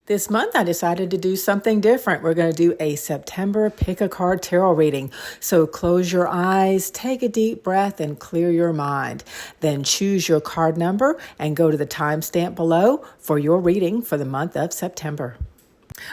This month, I decided to do something different. We're going to do a September pick a card tarot reading. So close your eyes, take a deep breath, and clear your mind. Then choose your card number and go to the timestamp below for your reading for the month of September.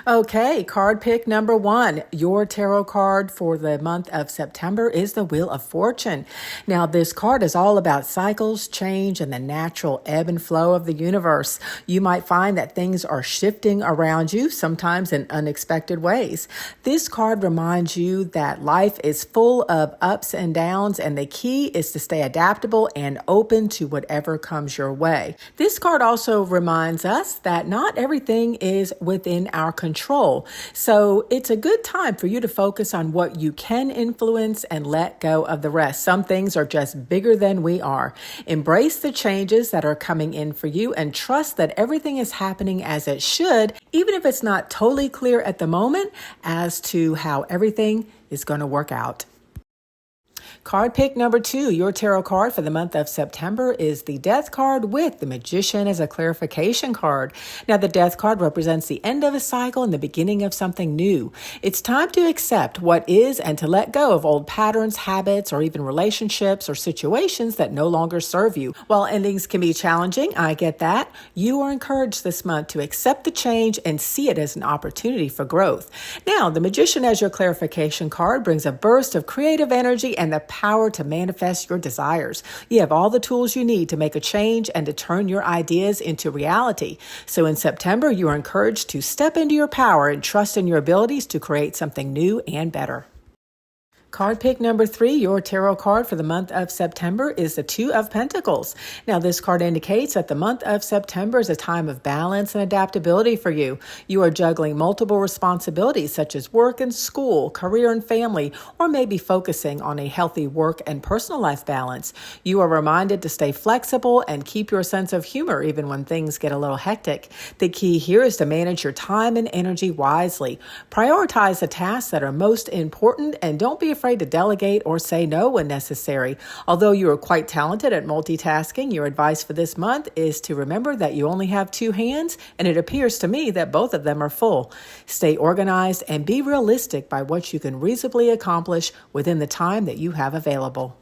Okay, card pick number 1. Your tarot card for the month of September is the Wheel of Fortune. Now, this card is all about cycles, change, and the natural ebb and flow of the universe. You might find that things are shifting around you, sometimes in unexpected ways. This card reminds you that life is full of ups and downs, and the key is to stay adaptable and open to whatever comes your way. This card also reminds us that not everything is within our control. So it's a good time for you to focus on what you can influence and let go of the rest. Some things are just bigger than we are. Embrace the changes that are coming in for you and trust that everything is happening as it should, even if it's not totally clear at the moment as to how everything is going to work out. Card pick number 2, your tarot card for the month of September is the Death card with the Magician as a clarification card. Now, the Death card represents the end of a cycle and the beginning of something new. It's time to accept what is and to let go of old patterns, habits, or even relationships or situations that no longer serve you. While endings can be challenging, I get that, you are encouraged this month to accept the change and see it as an opportunity for growth. Now, the Magician as your clarification card brings a burst of creative energy and the power to manifest your desires. You have all the tools you need to make a change and to turn your ideas into reality. So in September, you are encouraged to step into your power and trust in your abilities to create something new and better. Card pick number 3, your tarot card for the month of September is the Two of Pentacles. Now, this card indicates that the month of September is a time of balance and adaptability for you. You are juggling multiple responsibilities such as work and school, career and family, or maybe focusing on a healthy work and personal life balance. You are reminded to stay flexible and keep your sense of humor even when things get a little hectic. The key here is to manage your time and energy wisely. Prioritize the tasks that are most important and don't be afraid to delegate or say no when necessary. Although you are quite talented at multitasking, your advice for this month is to remember that you only have 2 hands, and it appears to me that both of them are full. Stay organized and be realistic by what you can reasonably accomplish within the time that you have available.